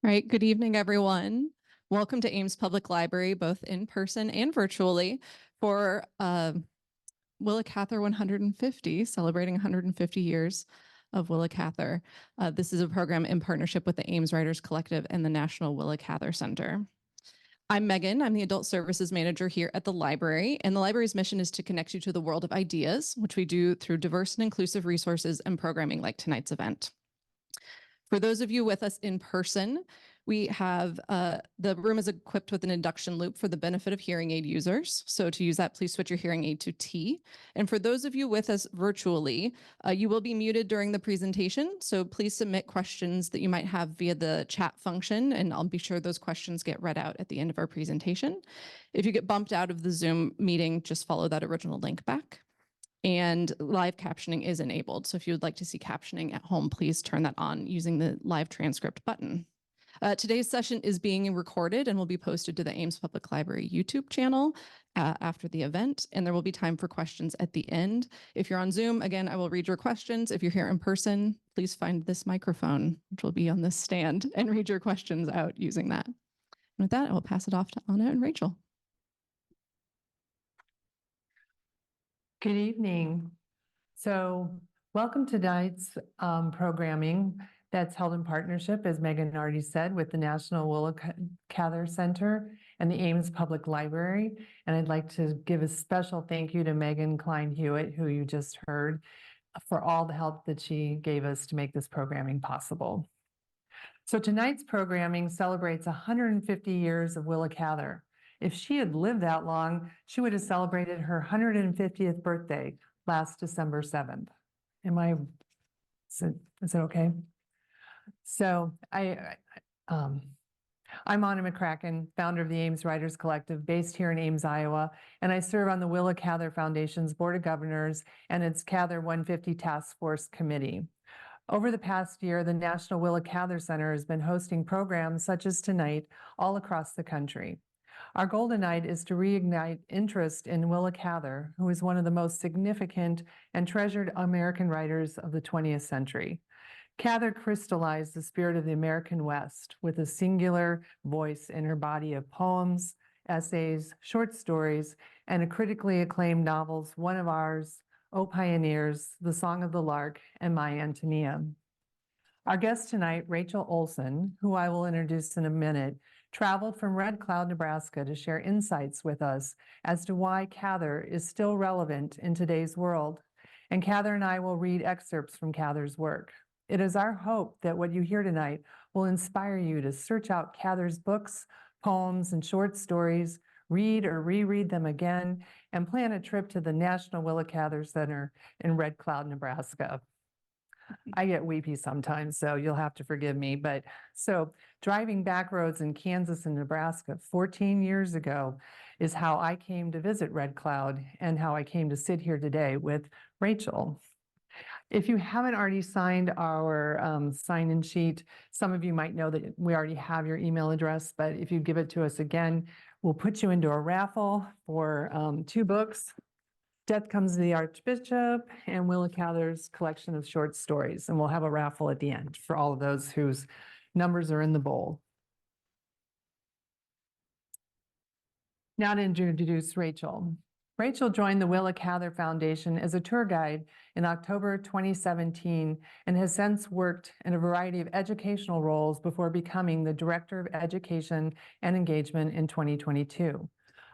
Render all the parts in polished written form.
All right, good evening, everyone. Welcome to Ames Public Library, both in person and virtually, for Willa Cather 150, celebrating 150 years of Willa Cather. This is a program in partnership with the Ames Writers Collective and the National Willa Cather Center. I'm Megan. I'm the Adult Services Manager here at the library, and the library's mission is to connect you to the world of ideas, which we do through diverse and inclusive resources and programming like tonight's event. For those of you with us in person, we have the room is equipped with an induction loop for the benefit of hearing aid users. So to use that, please switch your hearing aid to T. And for those of you with us virtually, you will be muted during the presentation. So please submit questions that you might have via the chat function, and I'll be sure those questions get read out at the end of our presentation. If you get bumped out of the Zoom meeting, just follow that original link back. And live captioning is enabled. So if you would like to see captioning at home, please turn that on using the live transcript button. Today's session is being recorded and will be posted to the Ames Public Library YouTube channel after the event, and there will be time for questions at the end. If you're on Zoom, again, I will read your questions. If you're here in person, please find this microphone, which will be on this stand, and read your questions out using that. And with that, I will pass it off to Anna and Rachel. Good evening. So welcome to tonight's programming that's held in partnership, as Megan already said, with the National Willa Cather Center and the Ames Public Library. And I'd like to give a special thank you to Megan Klein-Hewitt, who you just heard, for all the help that she gave us to make this programming possible. So tonight's programming celebrates 150 years of Willa Cather. If she had lived that long, she would have celebrated her 150th birthday last December 7th. Is it okay? So I'm Anna McCracken, founder of the Ames Writers Collective, based here in Ames, Iowa, and I serve on the Willa Cather Foundation's Board of Governors and its Cather 150 Task Force Committee. Over the past year, the National Willa Cather Center has been hosting programs such as tonight all across the country. Our goal tonight is to reignite interest in Willa Cather, who is one of the most significant and treasured American writers of the 20th century. Cather crystallized the spirit of the American West with a singular voice in her body of poems, essays, short stories, and a critically acclaimed novels, One of Ours, O Pioneers, The Song of the Lark, and My Ántonia. Our guest tonight, Rachel Olson, who I will introduce in a minute, traveled from Red Cloud, Nebraska to share insights with us as to why Cather is still relevant in today's world. And Cather and I will read excerpts from Cather's work. It is our hope that what you hear tonight will inspire you to search out Cather's books, poems, and short stories, read or reread them again, and plan a trip to the National Willa Cather Center in Red Cloud, Nebraska. I get weepy sometimes, so you'll have to forgive me. But so driving back roads in Kansas and Nebraska 14 years ago is how I came to visit Red Cloud and how I came to sit here today with Rachel. If you haven't already signed our sign-in sheet, some of you might know that we already have your email address, but if you give it to us again, we'll put you into a raffle for 2 books. Death Comes to the Archbishop and Willa Cather's collection of short stories. And we'll have a raffle at the end for all of those whose numbers are in the bowl. Now to introduce Rachel. Rachel joined the Willa Cather Foundation as a tour guide in October 2017 and has since worked in a variety of educational roles before becoming the Director of Education and Engagement in 2022.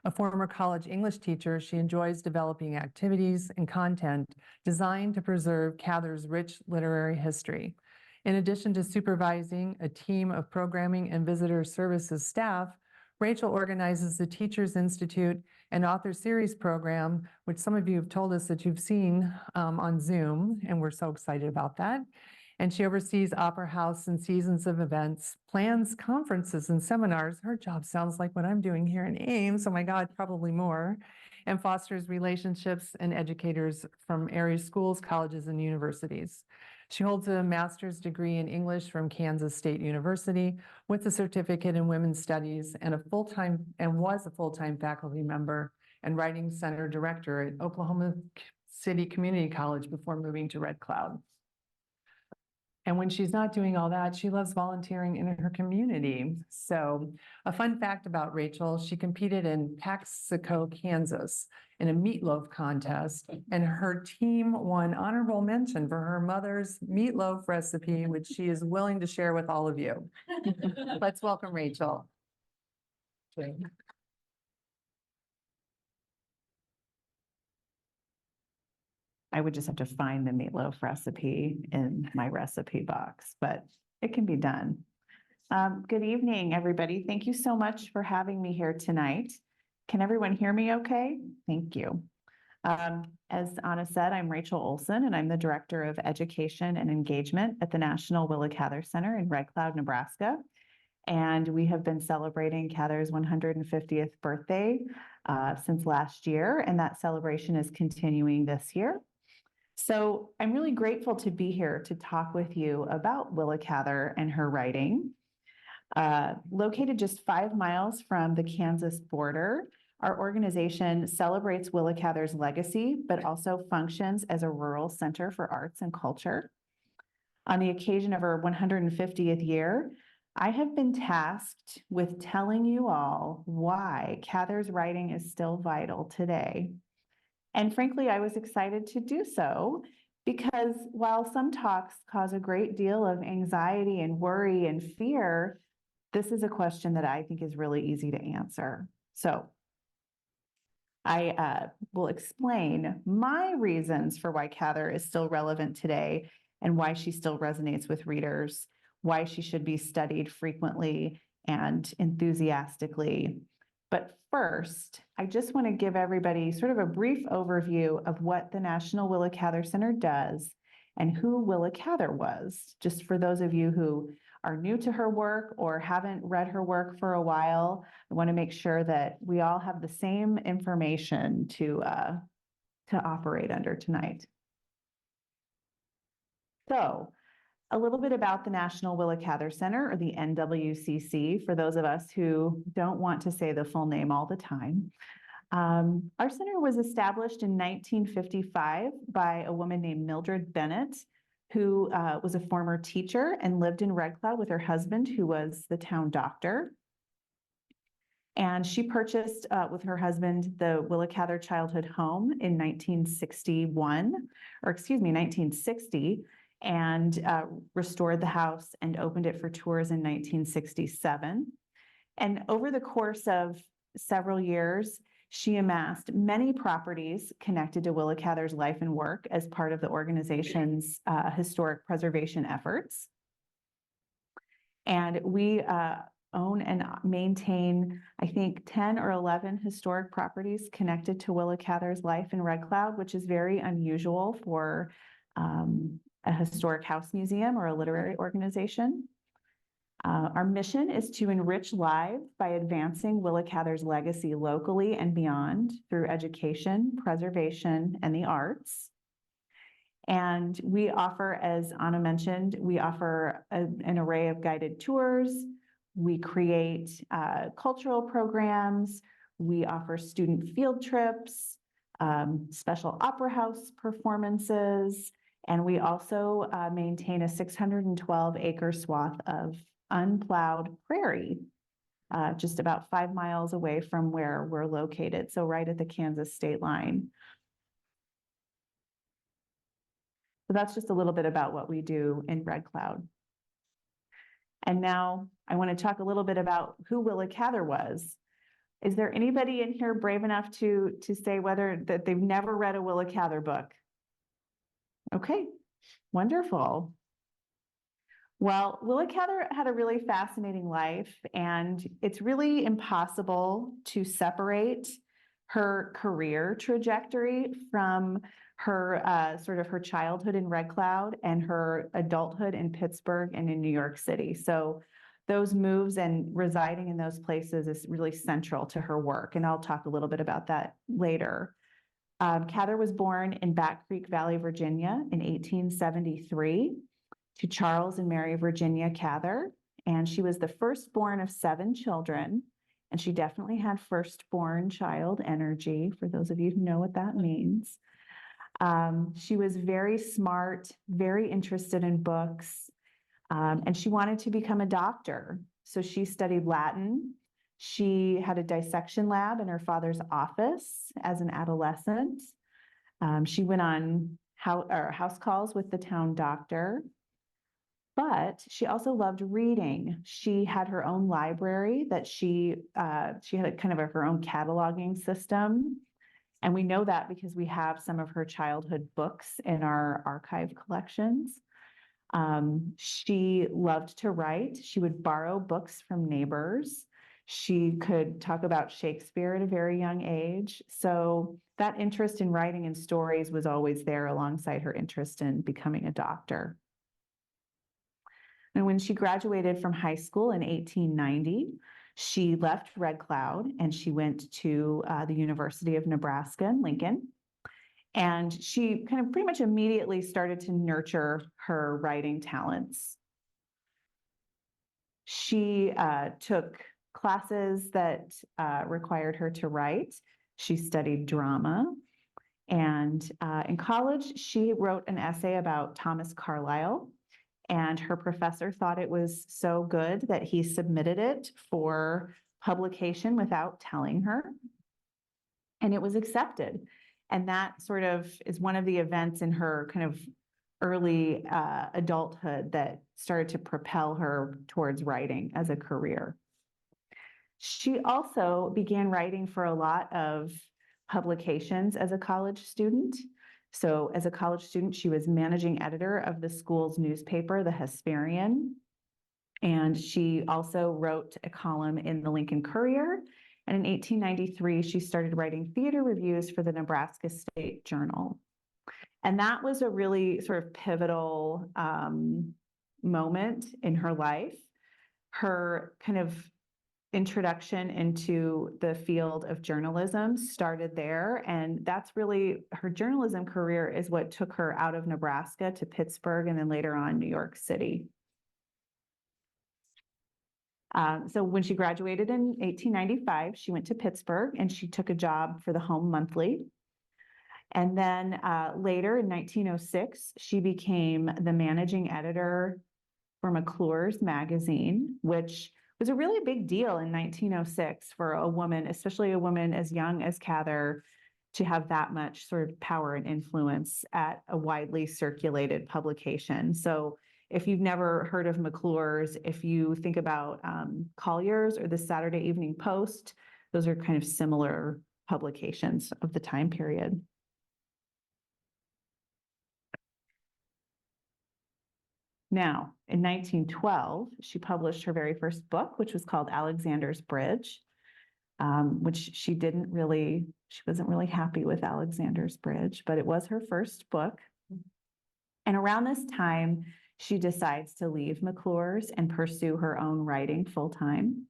A former college English teacher, she enjoys developing activities and content designed to preserve Cather's rich literary history. In addition to supervising a team of programming and visitor services staff, Rachel organizes the Teachers Institute and Author Series program, which some of you have told us that you've seen on Zoom, and we're so excited about that. And she oversees Opera House and seasons of events, plans conferences and seminars. Her job sounds like what I'm doing here in Ames. Oh my God, probably more. And fosters relationships and educators from area schools, colleges, and universities. She holds a master's degree in English from Kansas State University with a certificate in women's studies and was a full-time faculty member and writing center director at Oklahoma City Community College before moving to Red Cloud. And when she's not doing all that, she loves volunteering in her community. So a fun fact about Rachel, she competed in Paxico, Kansas in a meatloaf contest, and her team won honorable mention for her mother's meatloaf recipe, which she is willing to share with all of you. Let's welcome Rachel. I would just have to find the meatloaf recipe in my recipe box, but it can be done. Good evening, everybody. Thank you so much for having me here tonight. Can everyone hear me okay? Thank you. As Anna said, I'm Rachel Olson, and I'm the Director of Education and Engagement at the National Willa Cather Center in Red Cloud, Nebraska. And we have been celebrating Cather's 150th birthday since last year, and that celebration is continuing this year. So I'm really grateful to be here to talk with you about Willa Cather and her writing. Located just 5 miles from the Kansas border, our organization celebrates Willa Cather's legacy, but also functions as a rural center for arts and culture. On the occasion of her 150th year, I have been tasked with telling you all why Cather's writing is still vital today. And frankly, I was excited to do so because while some talks cause a great deal of anxiety and worry and fear, this is a question that I think is really easy to answer. So I will explain my reasons for why Cather is still relevant today and why she still resonates with readers, why she should be studied frequently and enthusiastically. But first, I just want to give everybody sort of a brief overview of what the National Willa Cather Center does and who Willa Cather was, just for those of you who are new to her work or haven't read her work for a while. I want to make sure that we all have the same information to operate under tonight. So, a little bit about the National Willa Cather Center, or the NWCC, for those of us who don't want to say the full name all the time. Our center was established in 1955 by a woman named Mildred Bennett, who was a former teacher and lived in Red Cloud with her husband, who was the town doctor. And she purchased with her husband the Willa Cather Childhood Home in 1960, and restored the house and opened it for tours in 1967. And over the course of several years, she amassed many properties connected to Willa Cather's life and work as part of the organization's historic preservation efforts. And we own and maintain, I think, 10 or 11 historic properties connected to Willa Cather's life in Red Cloud, which is very unusual for a historic house museum or a literary organization. Our mission is to enrich lives by advancing Willa Cather's legacy locally and beyond through education, preservation, and the arts. And we offer, as Anna mentioned, we offer an array of guided tours. We create cultural programs. We offer student field trips, special opera house performances, and we also maintain a 612-acre swath of unplowed prairie, just about 5 miles away from where we're located, so right at the Kansas state line. So that's just a little bit about what we do in Red Cloud. And now I want to talk a little bit about who Willa Cather was. Is there anybody in here brave enough to say whether that they've never read a Willa Cather book? Okay, wonderful. Well, Willa Cather had a really fascinating life, and it's really impossible to separate her career trajectory from her sort of her childhood in Red Cloud and her adulthood in Pittsburgh and in New York City. So those moves and residing in those places is really central to her work, and I'll talk a little bit about that later. Cather was born in Back Creek Valley, Virginia in 1873 to Charles and Mary Virginia Cather, and she was the firstborn of 7 children, and she definitely had firstborn child energy, for those of you who know what that means. She was very smart, very interested in books, And she wanted to become a doctor. So she studied Latin. She had a dissection lab in her father's office as an adolescent. She went on house calls with the town doctor. But she also loved reading. She had her own library that she had a kind of her own cataloging system. And we know that because we have some of her childhood books in our archive collections. She loved to write. She would borrow books from neighbors. She could talk about Shakespeare at a very young age. So that interest in writing and stories was always there alongside her interest in becoming a doctor. And when she graduated from high school in 1890, she left Red Cloud and she went to the University of Nebraska in Lincoln. And she kind of pretty much immediately started to nurture her writing talents. She took classes that required her to write. She studied drama. And in college, she wrote an essay about Thomas Carlyle. And her professor thought it was so good that he submitted it for publication without telling her. And it was accepted. And that sort of is one of the events in her kind of early adulthood that started to propel her towards writing as a career. She also began writing for a lot of publications as a college student. So as a college student, she was managing editor of the school's newspaper, the Hesperian. And she also wrote a column in the Lincoln Courier. And in 1893, she started writing theater reviews for the Nebraska State Journal. And that was a really sort of pivotal moment in her life. Her kind of introduction into the field of journalism started there. And that's really, her journalism career is what took her out of Nebraska to Pittsburgh and then later on New York City. So when she graduated in 1895, she went to Pittsburgh and she took a job for the Home Monthly. And then later in 1906, she became the managing editor for McClure's magazine, which was a really big deal in 1906 for a woman, especially a woman as young as Cather, to have that much sort of power and influence at a widely circulated publication. So if you've never heard of McClure's, if you think about Collier's or the Saturday Evening Post, those are kind of similar publications of the time period. Now, in 1912, she published her very first book, which was called Alexander's Bridge, which she wasn't really happy with Alexander's Bridge, but it was her first book. And around this time, she decides to leave McClure's and pursue her own writing full-time.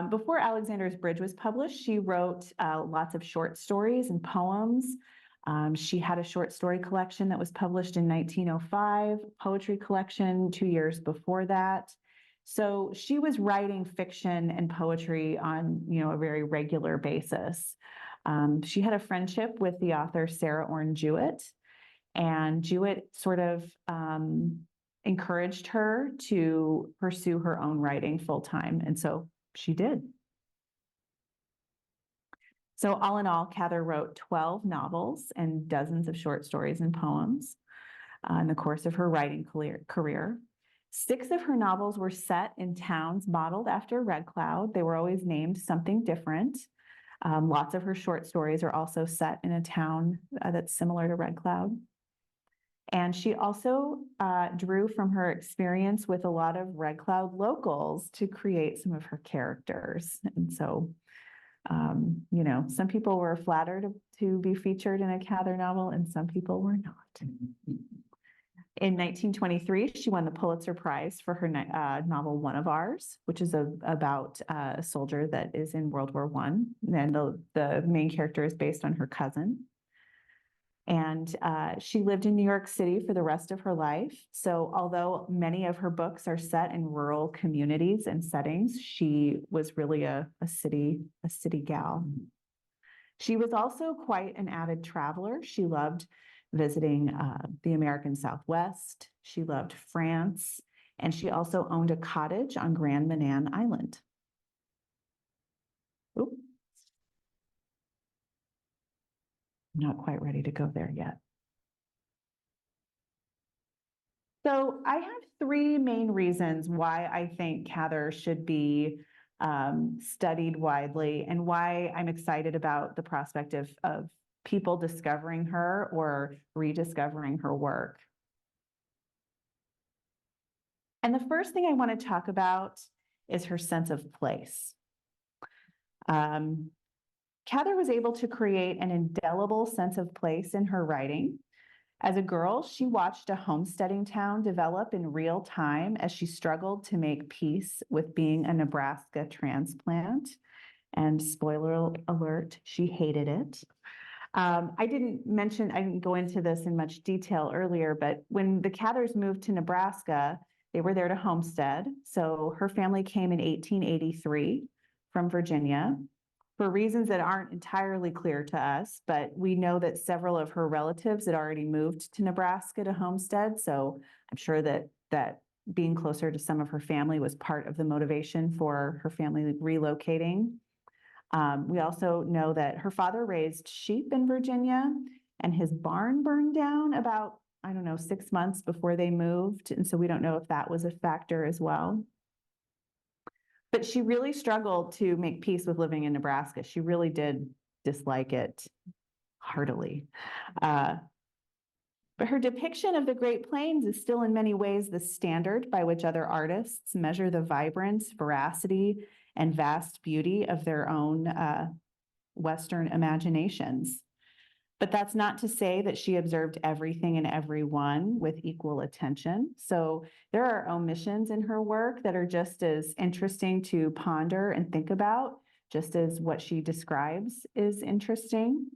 Before Alexander's Bridge was published, she wrote lots of short stories and poems. She had a short story collection that was published in 1905, poetry collection 2 years before that. So she was writing fiction and poetry on, a very regular basis. She had a friendship with the author Sarah Orne Jewett, and Jewett sort of encouraged her to pursue her own writing full-time, and so she did. So all in all, Cather wrote 12 novels and dozens of short stories and poems in the course of her writing career. 6 of her novels were set in towns modeled after Red Cloud. They were always named something different. Lots of her short stories are also set in a town that's similar to Red Cloud. And she also drew from her experience with a lot of Red Cloud locals to create some of her characters. And so, some people were flattered to be featured in a Cather novel and some people were not. In 1923, she won the Pulitzer Prize for her novel One of Ours, which is about a soldier that is in World War I. And the main character is based on her cousin. And she lived in New York City for the rest of her life. So although many of her books are set in rural communities and settings, she was really a city gal. She was also quite an avid traveler. She loved visiting the American Southwest. She loved France. and she also owned a cottage on Grand Manan Island. Oop. I'm not quite ready to go there yet. So I have three main reasons why I think Cather should be studied widely and why I'm excited about the prospect of people discovering her or rediscovering her work. And the first thing I want to talk about is her sense of place. Cather was able to create an indelible sense of place in her writing. As a girl, she watched a homesteading town develop in real time as she struggled to make peace with being a Nebraska transplant. And spoiler alert, she hated it. I didn't go into this in much detail earlier, but when the Cathers moved to Nebraska, they were there to homestead. So her family came in 1883 from Virginia. For reasons that aren't entirely clear to us, but we know that several of her relatives had already moved to Nebraska to homestead. So I'm sure that being closer to some of her family was part of the motivation for her family relocating. We also know that her father raised sheep in Virginia, and his barn burned down about, 6 months before they moved. And so we don't know if that was a factor as well. But she really struggled to make peace with living in Nebraska. She really did dislike it heartily. But her depiction of the Great Plains is still in many ways the standard by which other artists measure the vibrance, veracity, and vast beauty of their own Western imaginations. But that's not to say that she observed everything and everyone with equal attention. So there are omissions in her work that are just as interesting to ponder and think about, just as what she describes is interesting.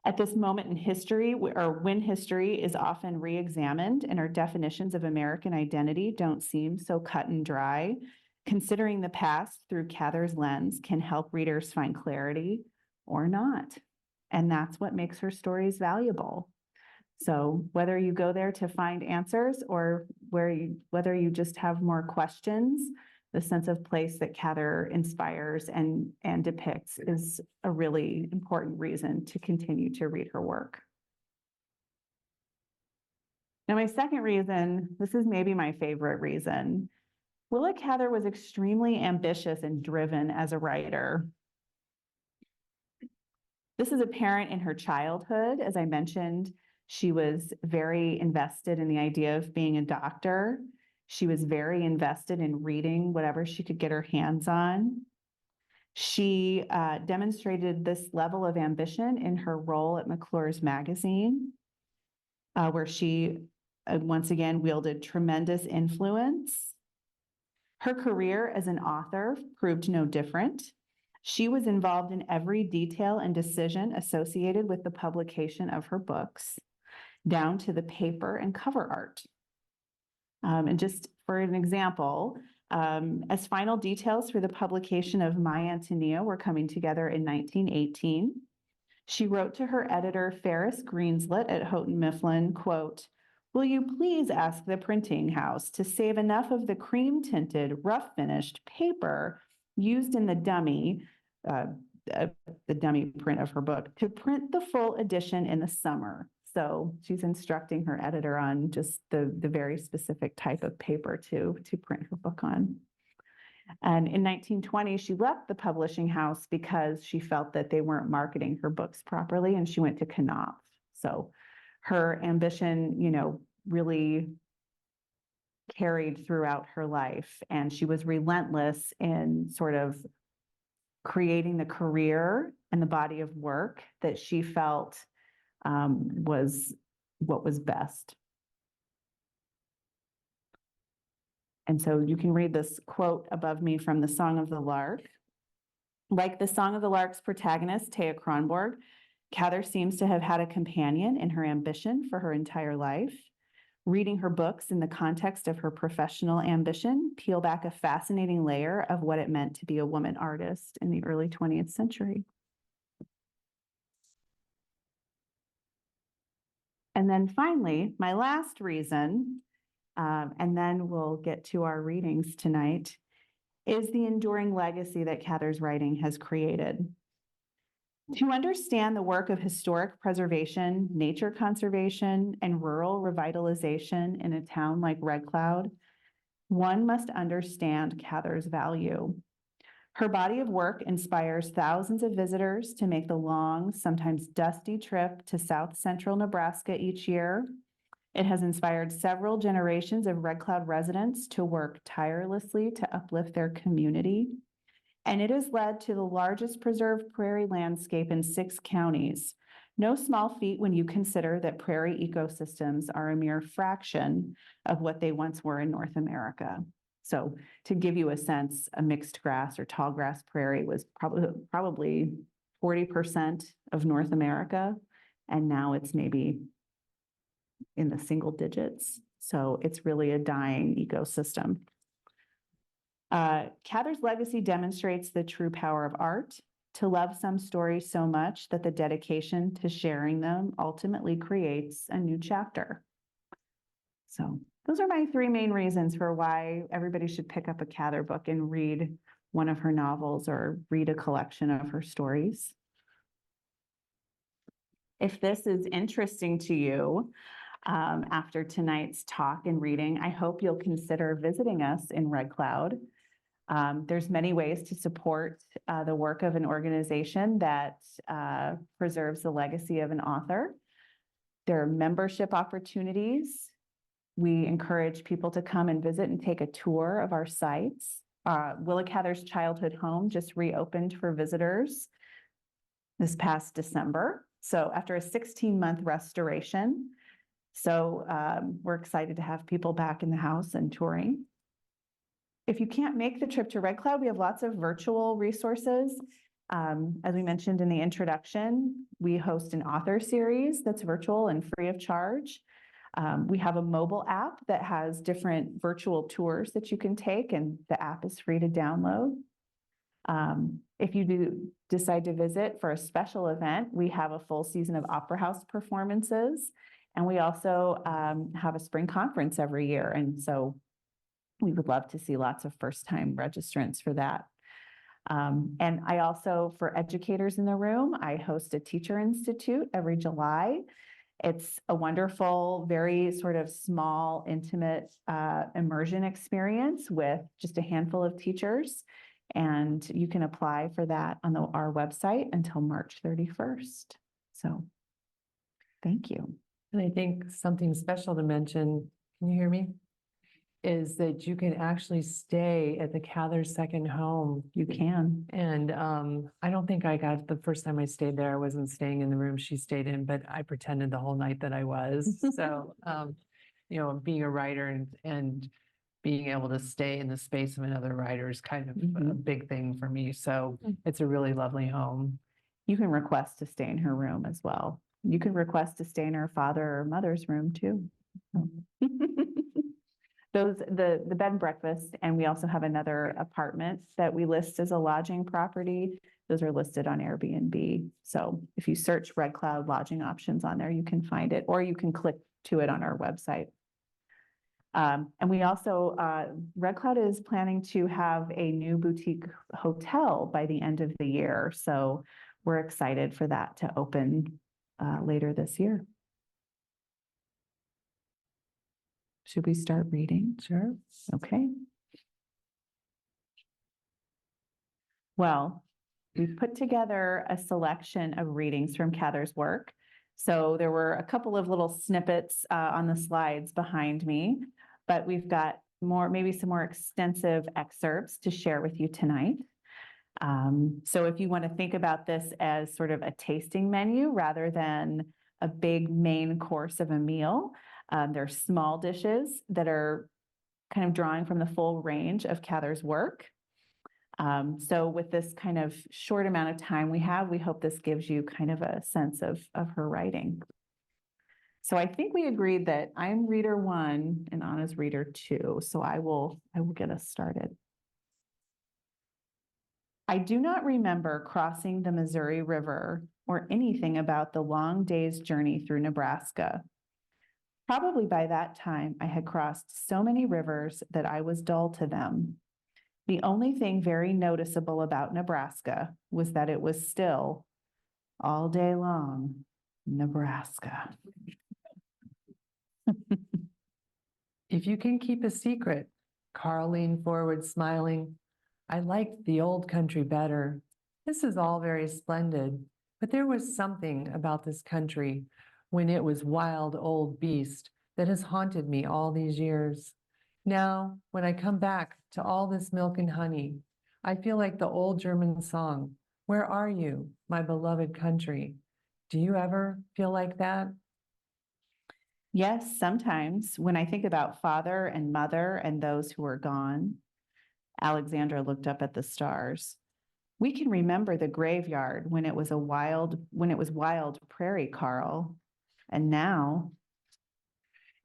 At this moment in history, or when history is often re-examined and our definitions of American identity don't seem so cut and dry, considering the past through Cather's lens can help readers find clarity or not. And that's what makes her stories valuable. So whether you go there to find answers or whether you just have more questions, the sense of place that Cather inspires and depicts is a really important reason to continue to read her work. Now, my second reason, this is maybe my favorite reason, Willa Cather was extremely ambitious and driven as a writer. This is apparent in her childhood. As I mentioned, she was very invested in the idea of being a doctor. She was very invested in reading whatever she could get her hands on. She demonstrated this level of ambition in her role at McClure's magazine, where she once again wielded tremendous influence. Her career as an author proved no different. She was involved in every detail and decision associated with the publication of her books, down to the paper and cover art. And just for an example, as final details for the publication of My Ántonia were coming together in 1918, she wrote to her editor, Ferris Greenslet at Houghton Mifflin, quote, "Will you please ask the printing house to save enough of the cream-tinted, rough-finished paper used in the dummy print of her book to print the full edition in the summer." So she's instructing her editor on just the very specific type of paper to print her book on. And in 1920, she left the publishing house because she felt that they weren't marketing her books properly, and she went to Knopf. So her ambition, really carried throughout her life, and she was relentless in sort of creating the career and the body of work that she felt was what was best. And so you can read this quote above me from the Song of the Lark. Like the Song of the Lark's protagonist, Thea Kronborg, Cather seems to have had a companion in her ambition for her entire life. Reading her books in the context of her professional ambition peel back a fascinating layer of what it meant to be a woman artist in the early 20th century. And then finally, my last reason and then we'll get to our readings tonight, is the enduring legacy that Cather's writing has created. To understand the work of historic preservation, nature conservation, and rural revitalization in a town like Red Cloud, one must understand Cather's value. Her body of work inspires thousands of visitors to make the long, sometimes dusty trip to South Central Nebraska each year. It has inspired several generations of Red Cloud residents to work tirelessly to uplift their community. And it has led to the largest preserved prairie landscape in 6 counties. No small feat when you consider that prairie ecosystems are a mere fraction of what they once were in North America. So to give you a sense, a mixed grass or tall grass prairie was probably 40% of North America, and now it's maybe in the single digits. So it's really a dying ecosystem. Cather's legacy demonstrates the true power of art, to love some stories so much that the dedication to sharing them ultimately creates a new chapter. So those are my 3 main reasons for why everybody should pick up a Cather book and read one of her novels or read a collection of her stories. If this is interesting to you, after tonight's talk and reading, I hope you'll consider visiting us in Red Cloud. There's many ways to support the work of an organization that preserves the legacy of an author. There are membership opportunities. We encourage people to come and visit and take a tour of our sites. Willa Cather's childhood home just reopened for visitors this past December. So after a 16-month restoration. So we're excited to have people back in the house and touring. If you can't make the trip to Red Cloud, we have lots of virtual resources. As we mentioned in the introduction, we host an author series that's virtual and free of charge. We have a mobile app that has different virtual tours that you can take, and the app is free to download. If you do decide to visit for a special event, we have a full season of Opera House performances, and we also have a spring conference every year. And so we would love to see lots of first-time registrants for that. And I also, for educators in the room, I host a Teacher Institute every July. It's a wonderful, very sort of small, intimate immersion experience with just a handful of teachers. And you can apply for that on our website until March 31st. So thank you. And I think something special to mention, can you hear me? Is that you can actually stay at the Cather's second home. You can. And I don't think the first time I stayed there, I wasn't staying in the room she stayed in, but I pretended the whole night that I was. So, being a writer and being able to stay in the space of another writer is kind of a big thing for me. So it's a really lovely home. You can request to stay in her room as well. You can request to stay in her father or mother's room too. The bed and breakfast, and we also have another apartment that we list as a lodging property. Those are listed on Airbnb. So if you search Red Cloud lodging options on there, you can find it, or you can click to it on our website. And we also, Red Cloud is planning to have a new boutique hotel by the end of the year. So we're excited for that to open later this year. Should we start reading? Sure. Okay. Well, we've put together a selection of readings from Cather's work. So there were a couple of little snippets on the slides behind me, but we've got maybe some more extensive excerpts to share with you tonight. So if you want to think about this as sort of a tasting menu rather than a big main course of a meal, there are small dishes that are kind of drawing from the full range of Cather's work. So with this kind of short amount of time we have, we hope this gives you kind of a sense of her writing. So I think we agreed that I'm reader 1 and Anna's reader 2. So I will get us started. I do not remember crossing the Missouri River or anything about the long day's journey through Nebraska. Probably by that time, I had crossed so many rivers that I was dull to them. The only thing very noticeable about Nebraska was that it was still, all day long, Nebraska. If you can keep a secret, Carl leaned forward, smiling. I liked the old country better. This is all very splendid, but there was something about this country when it was wild old beast that has haunted me all these years. Now, when I come back to all this milk and honey, I feel like the old German song, "Where are you, my beloved country?" Do you ever feel like that? Yes, sometimes when I think about father and mother and those who are gone. Alexandra looked up at the stars. We can remember the graveyard when it was wild prairie, Carl. And now,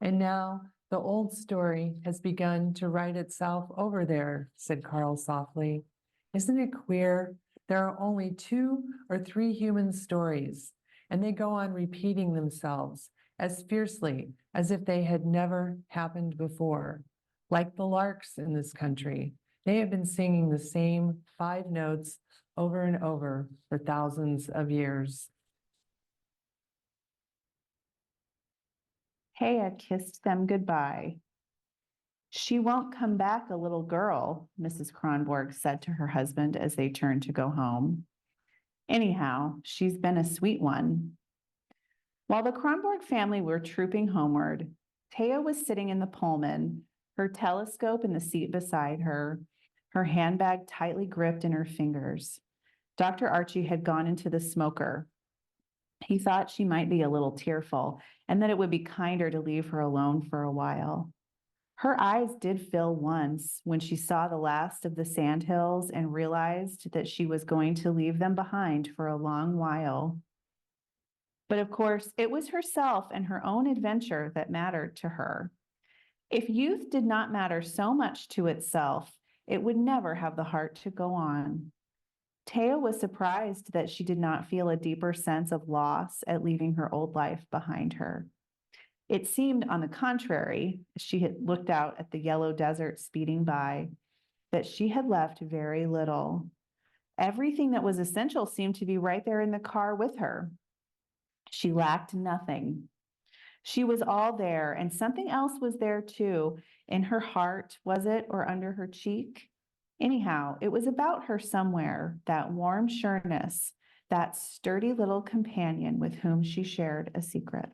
And now the old story has begun to write itself over there, said Carl softly. Isn't it queer? There are only 2 or 3 human stories, and they go on repeating themselves as fiercely as if they had never happened before. Like the larks in this country, they have been singing the same 5 notes over and over for thousands of years. Hea kissed them goodbye. She won't come back, a little girl, Mrs. Kronborg said to her husband as they turned to go home. Anyhow, she's been a sweet one. While the Kronborg family were trooping homeward, Taya was sitting in the Pullman, her telescope in the seat beside her, her handbag tightly gripped in her fingers. Dr. Archie had gone into the smoker. He thought she might be a little tearful and that it would be kinder to leave her alone for a while. Her eyes did fill once when she saw the last of the sandhills and realized that she was going to leave them behind for a long while. But of course, it was herself and her own adventure that mattered to her. If youth did not matter so much to itself, it would never have the heart to go on. Taya was surprised that she did not feel a deeper sense of loss at leaving her old life behind her. It seemed, on the contrary, as she had looked out at the yellow desert speeding by, that she had left very little. Everything that was essential seemed to be right there in the car with her. She lacked nothing. She was all there, and something else was there too. In her heart, was it, or under her cheek? Anyhow, it was about her somewhere, that warm sureness, that sturdy little companion with whom she shared a secret.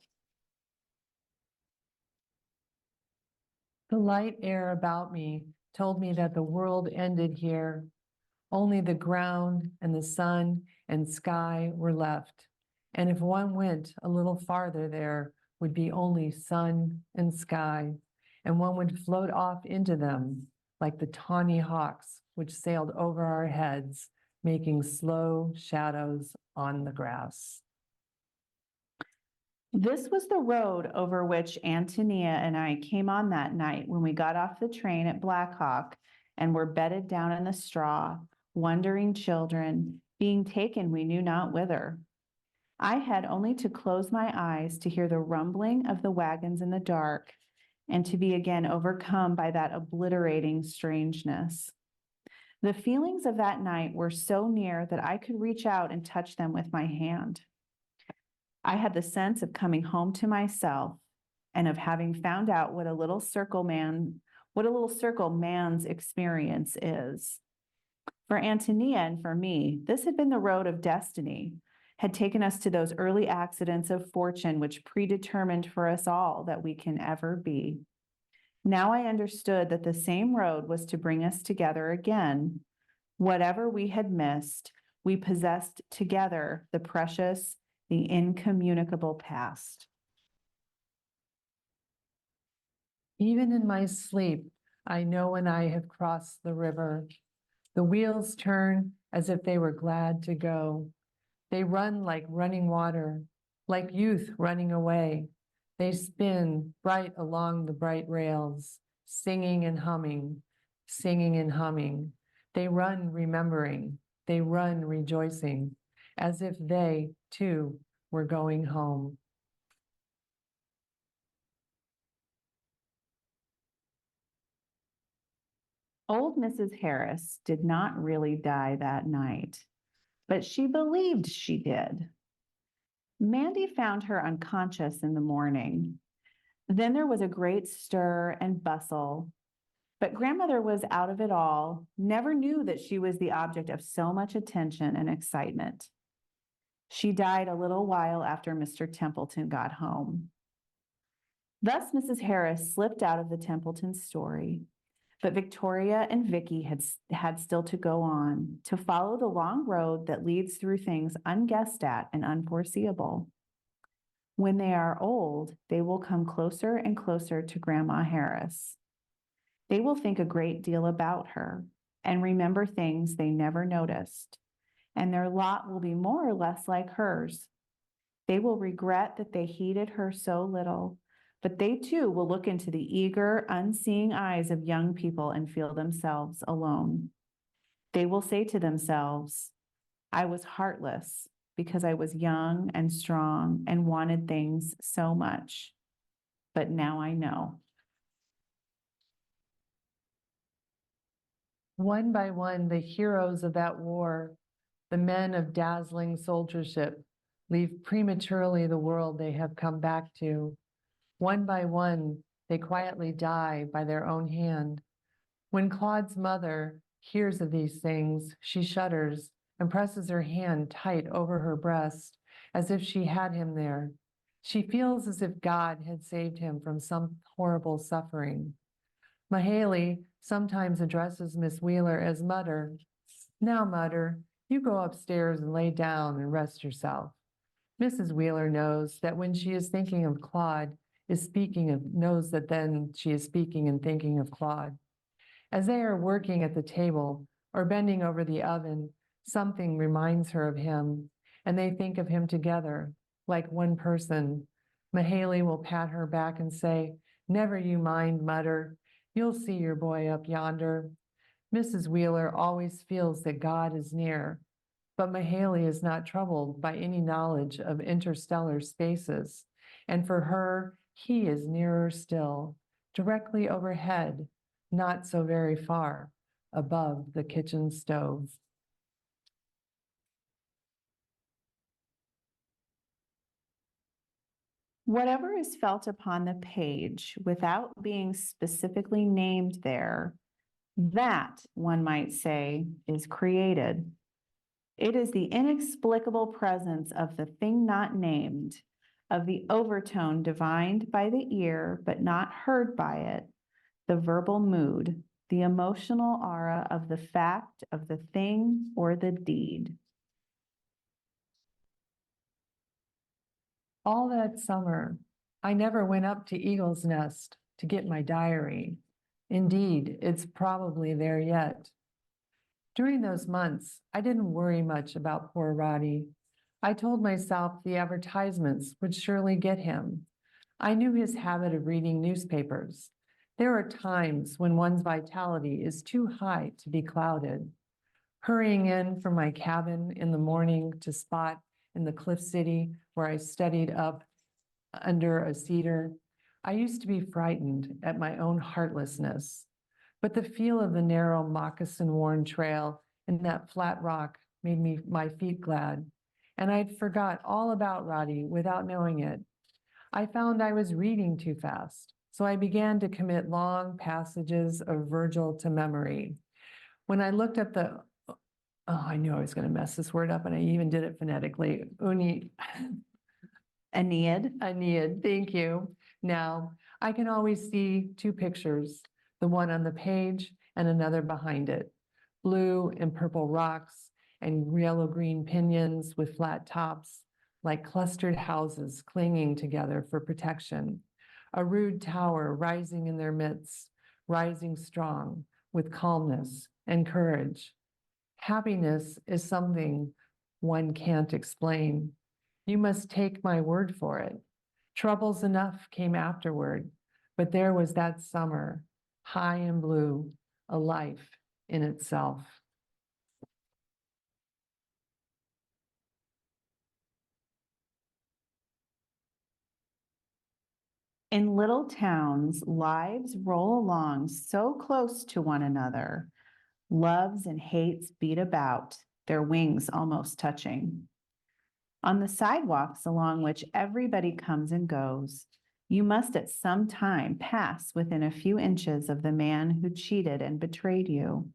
The light air about me told me that the world ended here. Only the ground and the sun and sky were left. And if one went a little farther, there would be only sun and sky, and one would float off into them like the tawny hawks which sailed over our heads, making slow shadows on the grass. This was the road over which Ántonia and I came on that night when we got off the train at Black Hawk and were bedded down in the straw, wondering children, being taken we knew not whither. I had only to close my eyes to hear the rumbling of the wagons in the dark and to be again overcome by that obliterating strangeness. The feelings of that night were so near that I could reach out and touch them with my hand. I had the sense of coming home to myself and of having found out what a little circle man's experience is. For Ántonia and for me, this had been the road of destiny, had taken us to those early accidents of fortune which predetermined for us all that we can ever be. Now I understood that the same road was to bring us together again. Whatever we had missed, we possessed together the precious, the incommunicable past. Even in my sleep, I know when I have crossed the river. The wheels turn as if they were glad to go. They run like running water, like youth running away. They spin bright along the bright rails, singing and humming, singing and humming. They run remembering, they run rejoicing, as if they, too, were going home. Old Mrs. Harris did not really die that night, but she believed she did. Mandy found her unconscious in the morning. Then there was a great stir and bustle, but grandmother was out of it all, never knew that she was the object of so much attention and excitement. She died a little while after Mr. Templeton got home. Thus, Mrs. Harris slipped out of the Templeton story, but Victoria and Vicky had still to go on, to follow the long road that leads through things unguessed at and unforeseeable. When they are old, they will come closer and closer to Grandma Harris. They will think a great deal about her and remember things they never noticed, and their lot will be more or less like hers. They will regret that they heeded her so little, but they too will look into the eager, unseeing eyes of young people and feel themselves alone. They will say to themselves, I was heartless because I was young and strong and wanted things so much, but now I know. One by one, the heroes of that war, the men of dazzling soldiership, leave prematurely the world they have come back to. One by one, they quietly die by their own hand. When Claude's mother hears of these things, she shudders and presses her hand tight over her breast as if she had him there. She feels as if God had saved him from some horrible suffering. Mahaley sometimes addresses Miss Wheeler as Mudder. Now, Mudder, you go upstairs and lay down and rest yourself. Mrs. Wheeler knows that when she is thinking of Claude, knows that then she is speaking and thinking of Claude. As they are working at the table or bending over the oven, something reminds her of him, and they think of him together, like one person. Mahaley will pat her back and say, never you mind, Mudder. You'll see your boy up yonder. Mrs. Wheeler always feels that God is near, but Mahaley is not troubled by any knowledge of interstellar spaces, and for her, he is nearer still, directly overhead, not so very far, above the kitchen stove. Whatever is felt upon the page without being specifically named there, that, one might say, is created. It is the inexplicable presence of the thing not named, of the overtone divined by the ear but not heard by it, the verbal mood, the emotional aura of the fact of the thing or the deed. All that summer, I never went up to Eagle's Nest to get my diary. Indeed, it's probably there yet. During those months, I didn't worry much about poor Roddy. I told myself the advertisements would surely get him. I knew his habit of reading newspapers. There are times when one's vitality is too high to be clouded. Hurrying in from my cabin in the morning to spot in the Cliff City where I studied up under a cedar, I used to be frightened at my own heartlessness. But the feel of the narrow moccasin-worn trail and that flat rock made my feet glad, and I'd forgot all about Roddy without knowing it. I found I was reading too fast, so I began to commit long passages of Virgil to memory. When I looked up I knew I was going to mess this word up, and I even did it phonetically. Aeneid, thank you. Now, I can always see two pictures, the one on the page and another behind it. Blue and purple rocks and yellow-green pinions with flat tops, like clustered houses clinging together for protection. A rude tower rising in their midst, rising strong with calmness and courage. Happiness is something one can't explain. You must take my word for it. Troubles enough came afterward, but there was that summer, high and blue, a life in itself. In little towns, lives roll along so close to one another. Loves and hates beat about, their wings almost touching. On the sidewalks along which everybody comes and goes, you must at some time pass within a few inches of the man who cheated and betrayed you,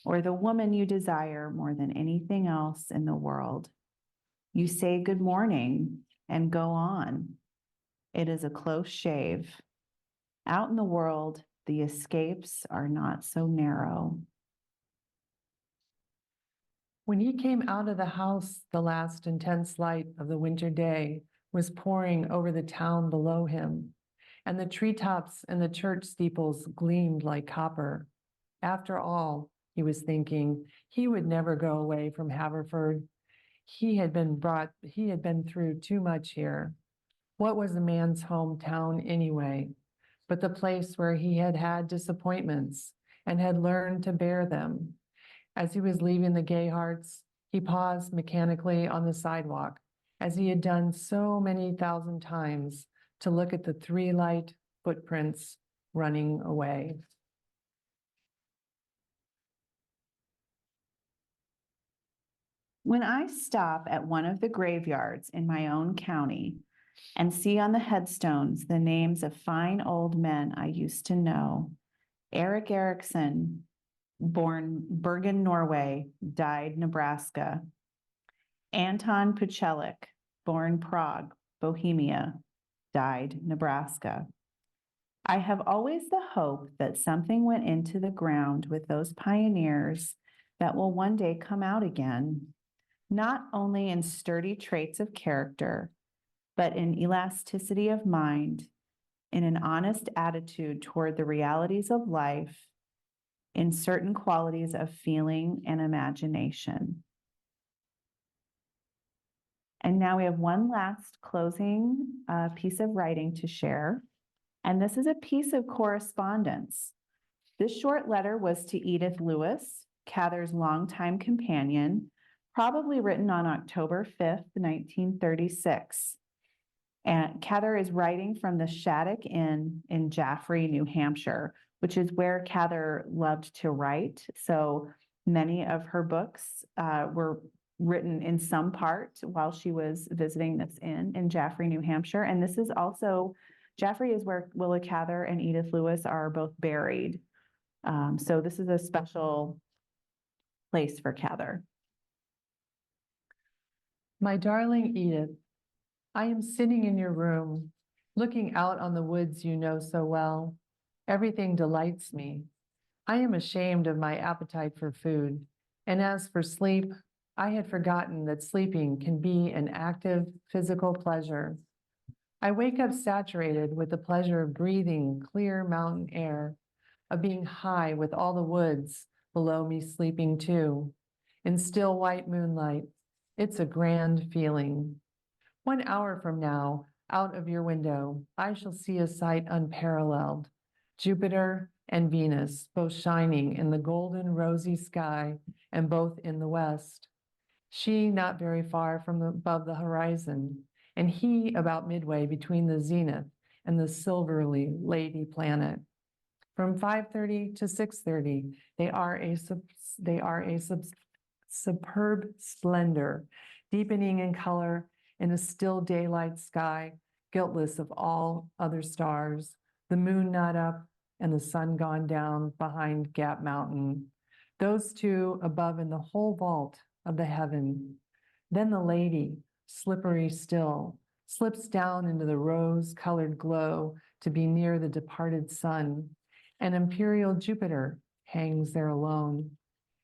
or the woman you desire more than anything else in the world. You say good morning and go on. It is a close shave. Out in the world, the escapes are not so narrow. When he came out of the house, the last intense light of the winter day was pouring over the town below him, and the treetops and the church steeples gleamed like copper. After all, he was thinking, he would never go away from Haverford. He had been through too much here. What was a man's hometown anyway, but the place where he had had disappointments and had learned to bear them? As he was leaving the Gayharts, he paused mechanically on the sidewalk, as he had done so many thousand times, to look at the three light footprints running away. When I stop at one of the graveyards in my own county and see on the headstones the names of fine old men I used to know, Eric Erickson, born Bergen, Norway, died Nebraska. Anton Puchelik, born Prague, Bohemia, died Nebraska. I have always the hope that something went into the ground with those pioneers that will one day come out again, not only in sturdy traits of character, but in elasticity of mind, in an honest attitude toward the realities of life, in certain qualities of feeling and imagination. And now we have one last closing piece of writing to share. And this is a piece of correspondence. This short letter was to Edith Lewis, Cather's longtime companion, probably written on October 5th, 1936. And Cather is writing from the Shattuck Inn in Jaffrey, New Hampshire, which is where Cather loved to write. So many of her books were written in some part while she was visiting this inn in Jaffrey, New Hampshire. And this is also, Jaffrey is where Willa Cather and Edith Lewis are both buried. So this is a special place for Cather. My darling Edith, I am sitting in your room, looking out on the woods you know so well. Everything delights me. I am ashamed of my appetite for food, and as for sleep, I had forgotten that sleeping can be an active physical pleasure. I wake up saturated with the pleasure of breathing clear mountain air, of being high with all the woods below me sleeping too, in still white moonlight. It's a grand feeling. 1 hour from now, out of your window, I shall see a sight unparalleled. Jupiter and Venus, both shining in the golden rosy sky and both in the west. She not very far from above the horizon, and he about midway between the zenith and the silverly lady planet. From 5:30 to 6:30, they are a superb splendor, deepening in color in a still daylight sky, guiltless of all other stars, the moon not up and the sun gone down behind Gap Mountain, those two above in the whole vault of the heaven. Then the lady, slippery still, slips down into the rose-colored glow to be near the departed sun, and imperial Jupiter hangs there alone.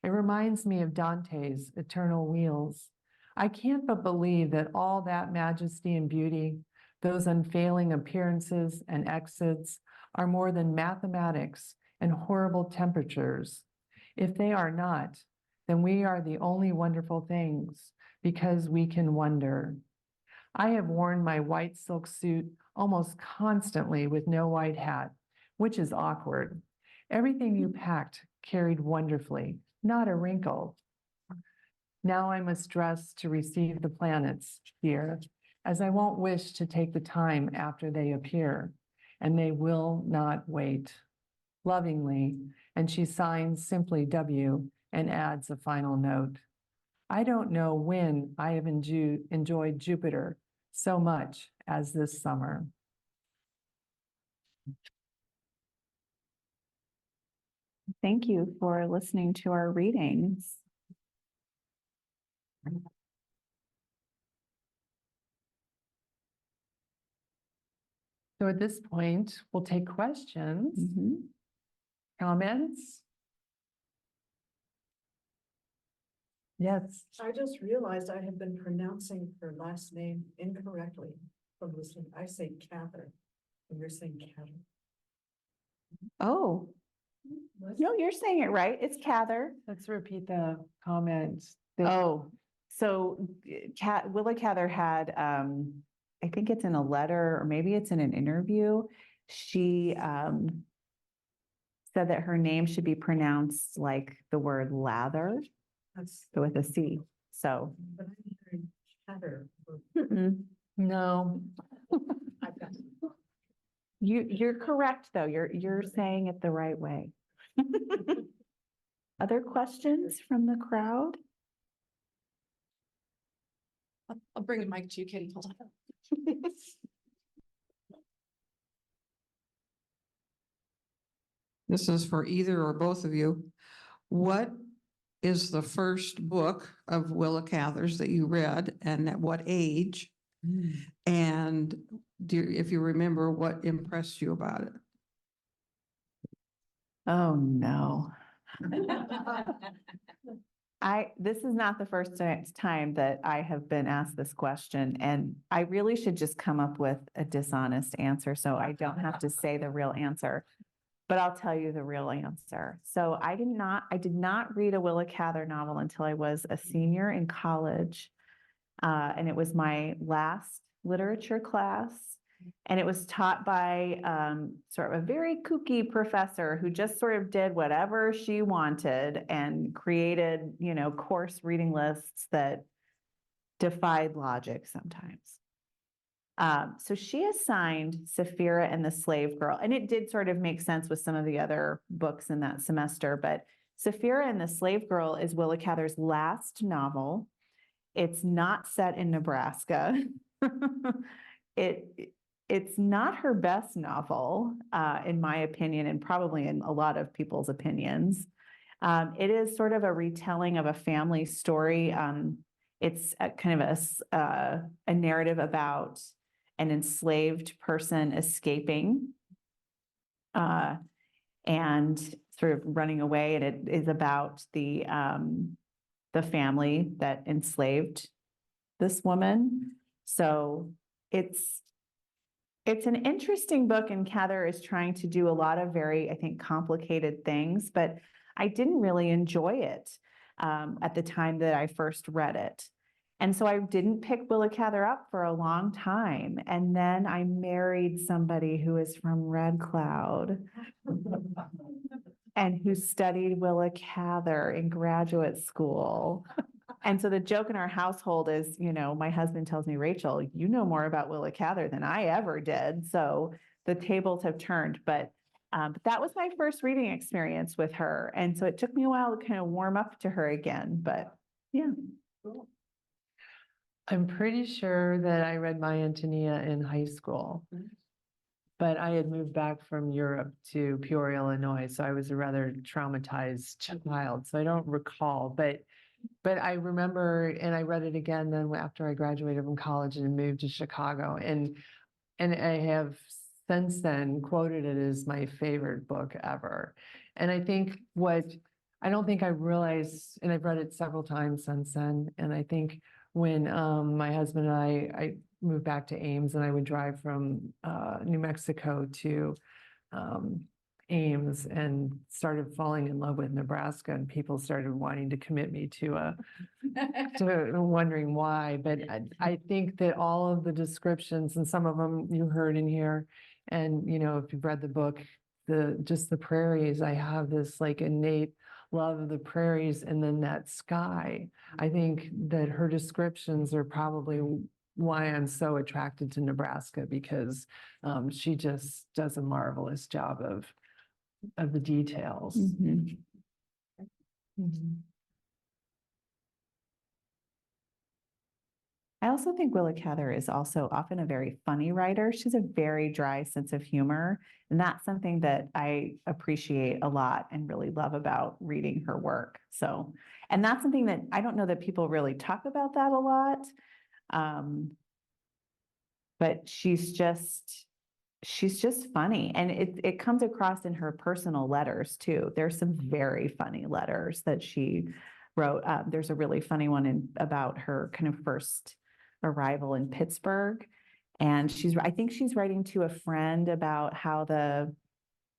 It reminds me of Dante's Eternal Wheels. I can't but believe that all that majesty and beauty, those unfailing appearances and exits, are more than mathematics and horrible temperatures. If they are not, then we are the only wonderful things, because we can wonder. I have worn my white silk suit almost constantly with no white hat, which is awkward. Everything you packed carried wonderfully, not a wrinkle. Now I must dress to receive the planets here, as I won't wish to take the time after they appear. and they will not wait. Lovingly, and she signs simply W and adds a final note. I don't know when I have enjoyed Jupiter so much as this summer. Thank you for listening to our readings. So at this point, we'll take questions, Mhm. comments. Yes. I just realized I have been pronouncing her last name incorrectly from listening. I say Cather, and you're saying Cather. Oh, no, you're saying it right. It's Cather. Let's repeat the comments. Oh, so Willa Cather had, I think it's in a letter or maybe it's in an interview. She said that her name should be pronounced like the word lather That's, with a C. So but I'm hearing Cather. No, I've got you're correct, though. You're saying it the right way. Other questions from the crowd? I'll bring a mic to you, Katie. Hold on. This is for either or both of you. What is the first book of Willa Cather's that you read and at what age? And if you remember, what impressed you about it? Oh, no. This is not the first time that I have been asked this question, and I really should just come up with a dishonest answer so I don't have to say the real answer. But I'll tell you the real answer. So I did not read a Willa Cather novel until I was a senior in college. And it was my last literature class. And it was taught by sort of a very kooky professor who just sort of did whatever she wanted and created, course reading lists that defied logic sometimes. So she assigned Sapphira and the Slave Girl, and it did sort of make sense with some of the other books in that semester, but Sapphira and the Slave Girl is Willa Cather's last novel. It's not set in Nebraska. It's not her best novel, in my opinion, and probably in a lot of people's opinions. It is sort of a retelling of a family story. It's kind of a narrative about an enslaved person escaping and sort of running away. And it is about the family that enslaved this woman. So it's an interesting book, and Cather is trying to do a lot of very, I think, complicated things, but I didn't really enjoy it at the time that I first read it. And so I didn't pick Willa Cather up for a long time. And then I married somebody who is from Red Cloud and who studied Willa Cather in graduate school. And so the joke in our household is, my husband tells me, Rachel, you know more about Willa Cather than I ever did. So the tables have turned, but that was my first reading experience with her. And so it took me a while to kind of warm up to her again, but yeah. Cool. I'm pretty sure that I read My Ántonia in high school. But I had moved back from Europe to Peoria, Illinois, so I was a rather traumatized child, so I don't recall, but I remember, and I read it again then after I graduated from college and moved to Chicago, and I have since then quoted it as my favorite book ever. And I think I don't think I realized, and I've read it several times since then, and I think when my husband and I moved back to Ames, and I would drive from New Mexico to Ames and started falling in love with Nebraska, and people started wanting to commit me to wondering why. But I think that all of the descriptions, and some of them you heard in here, and if you've read the book, just the prairies, I have this like innate love of the prairies, and then that sky. I think that her descriptions are probably why I'm so attracted to Nebraska, because she just does a marvelous job of the details. Mhm. Mhm. I also think Willa Cather is also often a very funny writer. She's a very dry sense of humor, and that's something that I appreciate a lot and really love about reading her work. So, and that's something that I don't know that people really talk about that a lot. But she's just funny, and it comes across in her personal letters too. There's some very funny letters that she wrote. There's a really funny one about her kind of first arrival in Pittsburgh, and I think she's writing to a friend about how the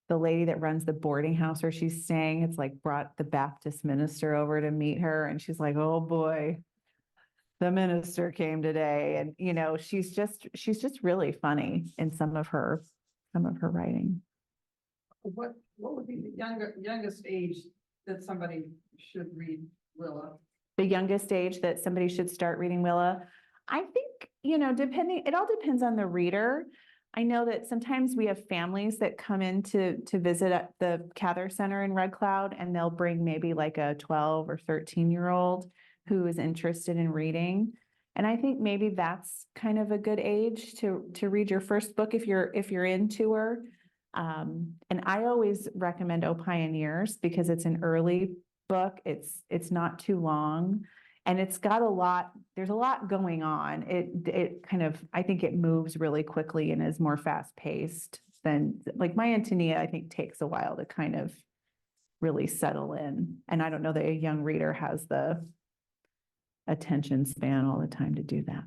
lady that runs the boarding house where she's staying, it's like brought the Baptist minister over to meet her, and she's like, oh boy, the minister came today. And she's just really funny in some of her writing. What would be the youngest age that somebody should read Willa? The youngest age that somebody should start reading Willa, I think, it all depends on the reader. I know that sometimes we have families that come in to visit at the Cather Center in Red Cloud, and they'll bring maybe like a 12 or 13-year-old who is interested in reading. And I think maybe that's kind of a good age to read your first book if you're into her. And I always recommend O Pioneers because it's an early book. It's not too long, and it's got there's a lot going on. It kind of, I think it moves really quickly and is more fast paced than like My Ántonia, I think takes a while to kind of really settle in. And I don't know that a young reader has the attention span all the time to do that.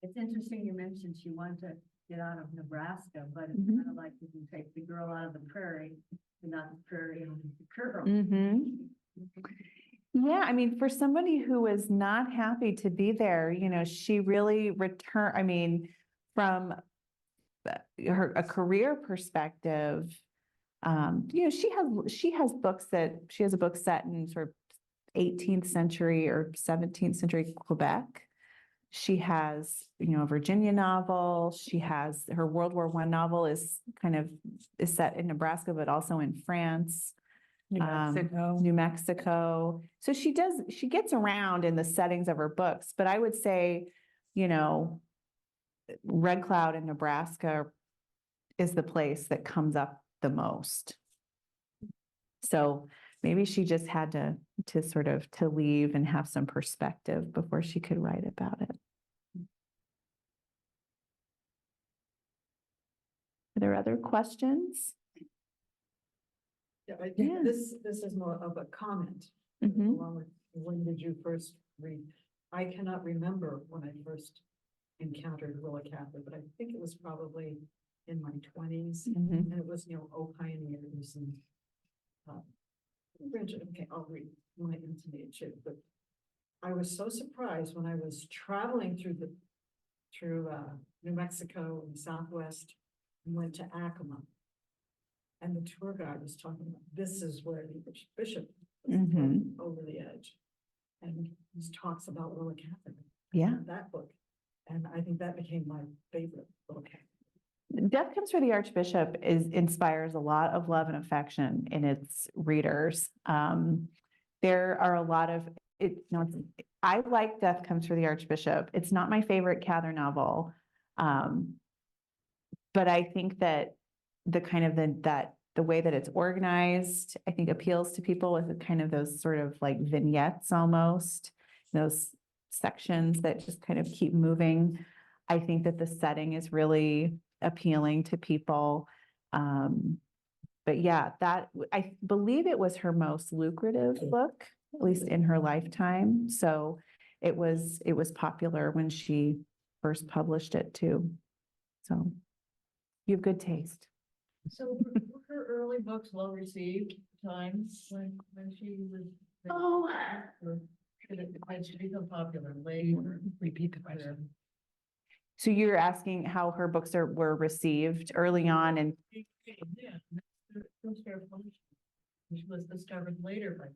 It's interesting you mentioned she wanted to get out of Nebraska, but it's Mhm. kind of like you can take the girl out of the prairie, and not the prairie out of the girl. Yeah, I mean, for somebody who was not happy to be there, she really returned, I mean, from a career perspective, she has a book set in sort of 18th century or 17th century Quebec. She has, a Virginia novel. She has her World War I novel is set in Nebraska, but also in France. New Mexico. So she gets around in the settings of her books, but I would say, Red Cloud in Nebraska is the place that comes up the most. So maybe she just had to sort of to leave and have some perspective before she could write about it. Are there other questions? Yeah, I Yeah. think this is more of a comment. Mhm. Along with, when did you first read? I cannot remember when I first encountered Willa Cather, but I think it was probably in my 20s. Mhm. And it was, O Pioneers and okay, I'll read My Ántonia too, but I was so surprised when I was traveling through New Mexico and Southwest and went to Acoma. And the tour guide was talking about, this is where the bishop was thrown over the edge. And he talks about Willa Cather. Yeah. That book. And I think that became my favorite book. Death Comes for the Archbishop inspires a lot of love and affection in its readers. There are a lot of I like Death Comes for the Archbishop. It's not my favorite Cather novel, but I think that the way that it's organized, I think appeals to people with kind of those sort of like vignettes almost, those sections that just kind of keep moving. I think that the setting is really appealing to people. But yeah, I believe it was her most lucrative book, at least in her lifetime. So it was popular when she first published it too. So you have good taste. So were her early books well received times when she was? Oh. Or did she become popular later? Repeat the question. So you're asking how her books were received early on, and Yeah. She was discovered later by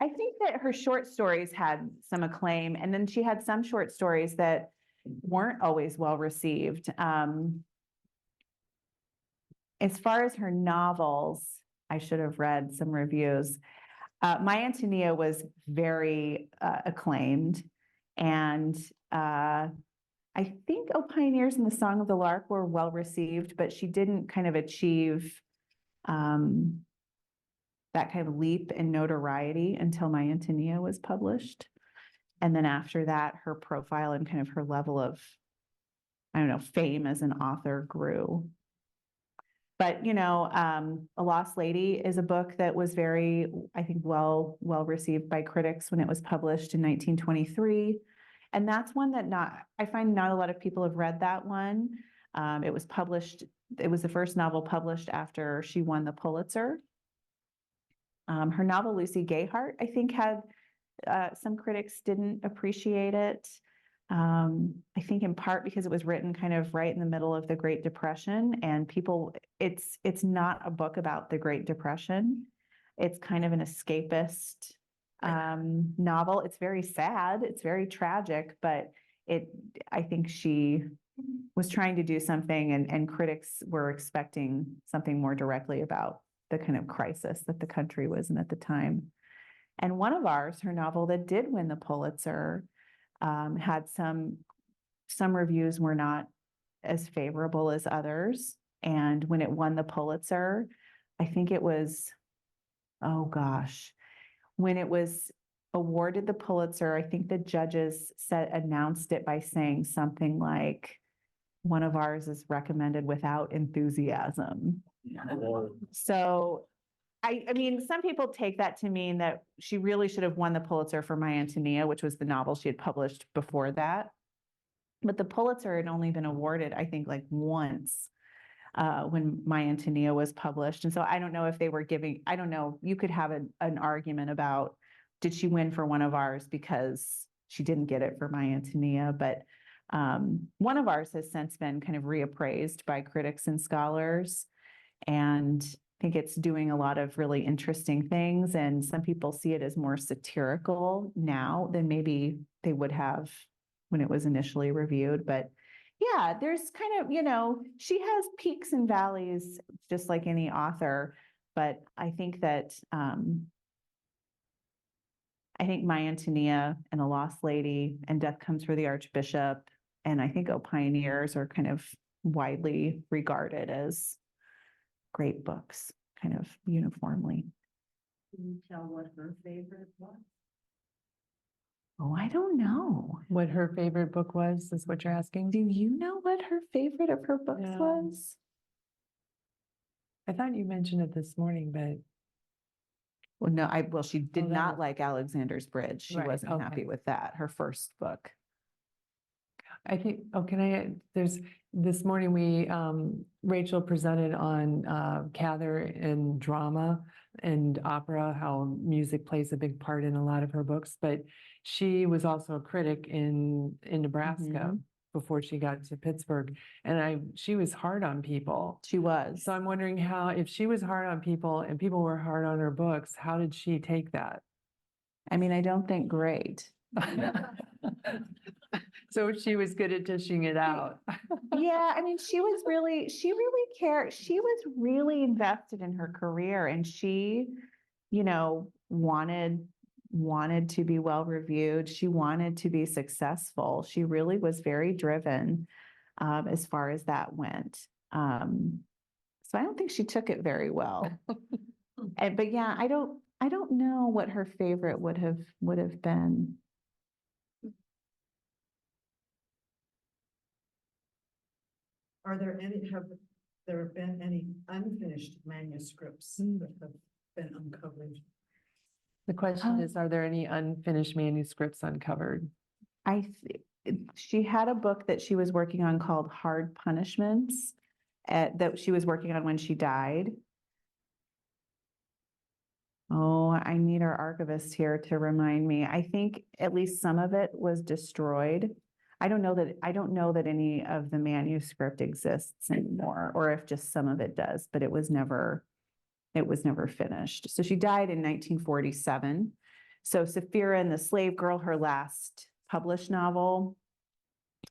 I think that her short stories had some acclaim, and then she had some short stories that weren't always well received. As far as her novels, I should have read some reviews. My Ántonia was very acclaimed, and I think O Pioneers and the Song of the Lark were well received, but she didn't kind of achieve that kind of leap in notoriety until My Ántonia was published. And then after that, her profile and kind of her level of, I don't know, fame as an author grew. But, you know, A Lost Lady is a book that was very, I think, well received by critics when it was published in 1923. And that's one that I find not a lot of people have read that one. It was the first novel published after she won the Pulitzer. Her novel, Lucy Gayheart, I think had some critics didn't appreciate it. I think in part because it was written kind of right in the middle of the Great Depression, and it's not a book about the Great Depression. It's kind of an escapist novel. It's very sad. It's very tragic, but I think she was trying to do something, and critics were expecting something more directly about the kind of crisis that the country was in at the time. And One of Ours, her novel that did win the Pulitzer, had some reviews were not as favorable as others. And when it won the Pulitzer, I think it was, oh gosh, when it was awarded the Pulitzer, I think the judges announced it by saying something like, One of Ours is recommended without enthusiasm. So I mean, some people take that to mean that she really should have won the Pulitzer for My Ántonia, which was the novel she had published before that. But the Pulitzer had only been awarded, I think, like once when My Ántonia was published. And so I don't know if they were I don't know, you could have an argument about, did she win for One of Ours because she didn't get it for My Ántonia? But One of Ours has since been kind of reappraised by critics and scholars. And I think it's doing a lot of really interesting things. And some people see it as more satirical now than maybe they would have when it was initially reviewed. But yeah, there's kind of, you know, she has peaks and valleys, just like any author. But I think that, I think My Ántonia and A Lost Lady and Death Comes for the Archbishop, and I think O Pioneers are kind of widely regarded as great books, kind of uniformly. Can you tell what her favorite was? Oh, I don't know. What her favorite book was, is what you're asking? Do you know what her favorite of her books No. was? I thought you mentioned it this morning, but Well, no, she did that not was- like Alexander's Bridge. She Right, wasn't happy okay. with that, her first book. I think, this morning Rachel presented on Cather and drama and opera, how music plays a big part in a lot of her books, but she was also a critic in Nebraska before she got to Pittsburgh. And she was hard on people. She was. So I'm wondering if she was hard on people and people were hard on her books, how did she take that? I mean, I don't think great. So she was good at dishing it out. Yeah, I mean, she really cared. She was really invested in her career, and she, you know, wanted to be well reviewed. She wanted to be successful. She really was very driven as far as that went. So I don't think she took it very well. But yeah, I don't know what her favorite would have been. Have there been any unfinished manuscripts that have been uncovered? The question is, are there any unfinished manuscripts uncovered? She had a book that she was working on called Hard Punishments that she was working on when she died. Oh, I need our archivist here to remind me. I think at least some of it was destroyed. I don't know that any of the manuscript exists anymore, or if just some of it does, but it was never finished. So she died in 1947. So Sapphira and the Slave Girl, her last published novel,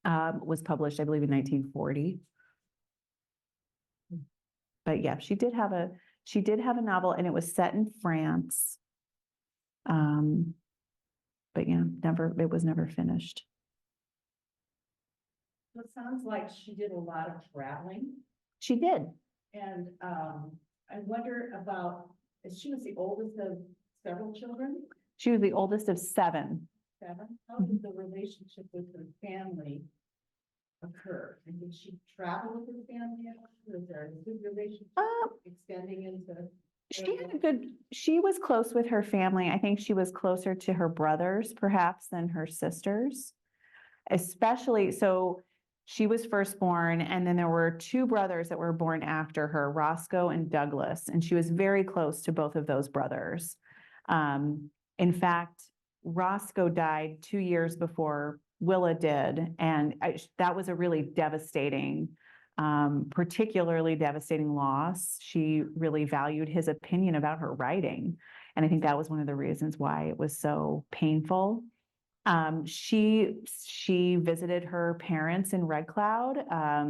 was published, I believe, in 1940. But yeah, she did have a novel, and it was set in France. But yeah, it was never finished. So it sounds like she did a lot of traveling, She did. and I wonder about, she was the oldest of several children, She was the oldest of 7. 7. How did the relationship with her family occur? And did she travel with her family at all? Was there a good relationship extending into? She was close with her family. I think she was closer to her brothers perhaps than her sisters. Especially, so she was firstborn, and then there were 2 brothers that were born after her, Roscoe and Douglas, and she was very close to both of those brothers. In fact, Roscoe died 2 years before Willa did, and that was a really devastating, particularly devastating loss. She really valued his opinion about her writing, and I think that was one of the reasons why it was so painful. She visited her parents in Red Cloud. I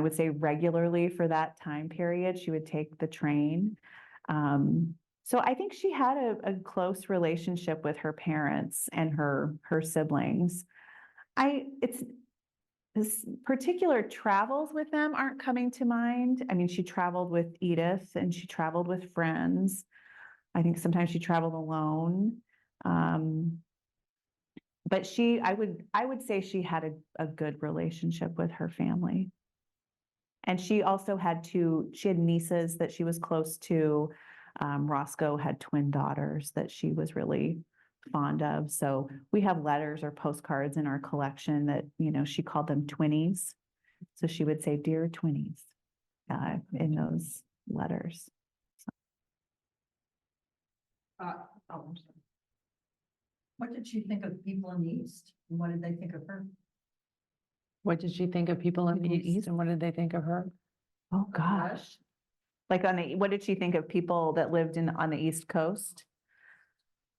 would say regularly for that time period. She would take the train. So I think she had a close relationship with her parents and her siblings. This particular travels with them aren't coming to mind. I mean, she traveled with Edith and she traveled with friends. I think sometimes she traveled alone. But I would say she had a good relationship with her family. And she also had nieces that she was close to. Roscoe had twin daughters that she was really fond of. So we have letters or postcards in our collection that, she called them twinnies. So she would say, "Dear twinnies," in those letters. I'm sorry. What did she think of people in the East? And what did they think of her? What did she think of people in the East, and what did they think of her? Oh, gosh. Like what did she think of people that lived on the East Coast?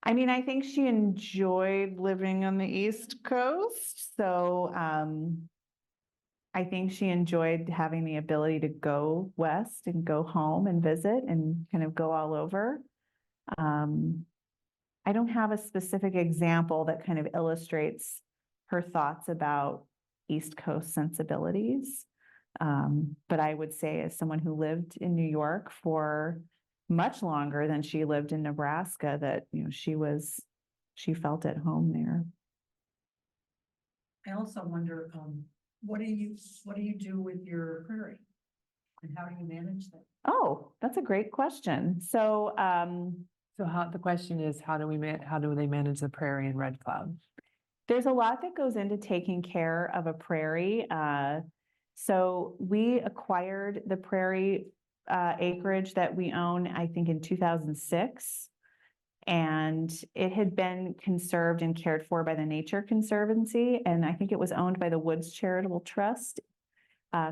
I mean, I think she enjoyed living on the East Coast. So I think she enjoyed having the ability to go west and go home and visit and kind of go all over. I don't have a specific example that kind of illustrates her thoughts about East Coast sensibilities. But I would say, as someone who lived in New York for much longer than she lived in Nebraska, that she felt at home there. I also wonder, what do you do with your prairie? And how do you manage that? Oh, that's a great question. So, The question is, how do they manage the prairie in Red Cloud? there's a lot that goes into taking care of a prairie. So we acquired the prairie acreage that we own, I think, in 2006. And it had been conserved and cared for by the Nature Conservancy. And I think it was owned by the Woods Charitable Trust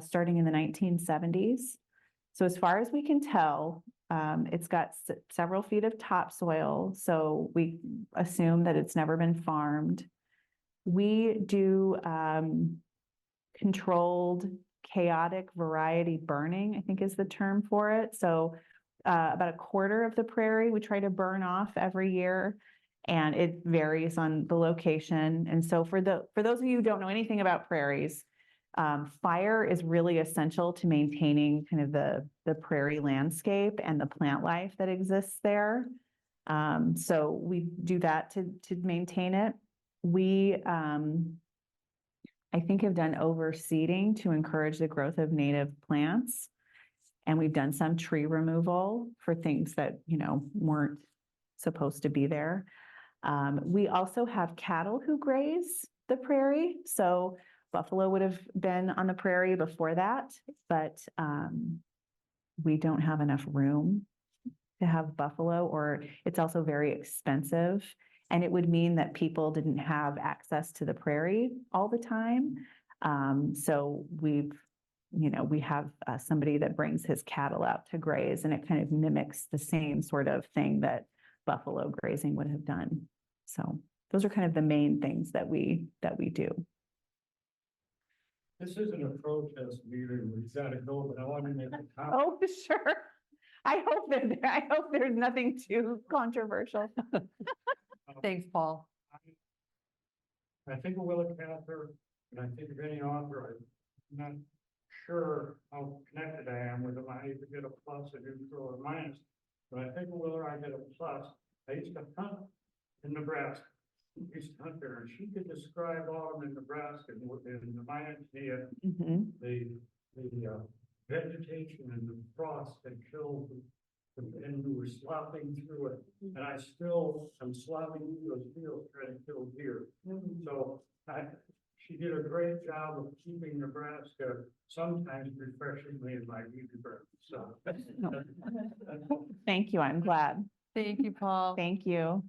starting in the 1970s. So as far as we can tell, it's got several feet of topsoil. So we assume that it's never been farmed. We do controlled chaotic variety burning, I think is the term for it. So about a quarter of the prairie we try to burn off every year, and it varies on the location. And so for those of you who don't know anything about prairies, fire is really essential to maintaining kind of the prairie landscape and the plant life that exists there. So we do that to maintain it. We I think have done overseeding to encourage the growth of native plants. And we've done some tree removal for things that, weren't supposed to be there. We also have cattle who graze the prairie. So buffalo would have been on the prairie before that, but we don't have enough room to have buffalo, or it's also very expensive. And it would mean that people didn't have access to the prairie all the time. So we have somebody that brings his cattle out to graze, and it kind of mimics the same sort of thing that buffalo grazing would have done. So those are kind of the main things that we do. This isn't a protest meeting, we gotta go, but I want to make a comment. Oh, sure. I hope there's nothing too controversial. Thanks, Paul. I think of Willa Cather, and I think of any author, I'm not sure how connected I am with them. I either get a plus, a neutral, or minus. When I think of Willa, I get a plus. I used to hunt in Nebraska. I used to hunt there, and she could describe autumn in Nebraska and in the My Ántonia, Mhm. the vegetation and the frost that killed and we were slopping through it. And I still am slopping through those fields trying to kill deer. So she did a great job of keeping Nebraska sometimes refreshingly in my universe. So. Thank you. I'm glad. Thank you, Paul. Thank you.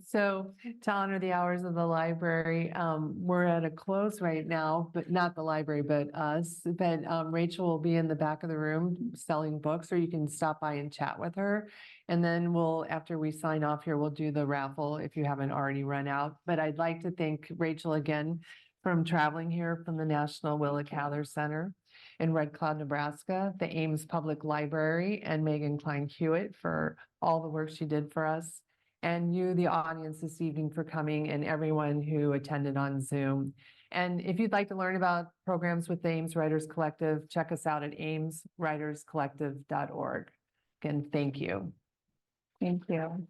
So to honor the hours of the library, we're at a close right now, but not the library, but us. But Rachel will be in the back of the room selling books, or you can stop by and chat with her. And then after we sign off here, we'll do the raffle if you haven't already run out. But I'd like to thank Rachel again from traveling here from the National Willa Cather Center in Red Cloud, Nebraska, the Ames Public Library, and Megan Klein-Hewitt for all the work she did for us. And you, the audience this evening, for coming, and everyone who attended on Zoom. And if you'd like to learn about programs with the Ames Writers Collective, check us out at ameswriterscollective.org. Again, thank you. Thank you.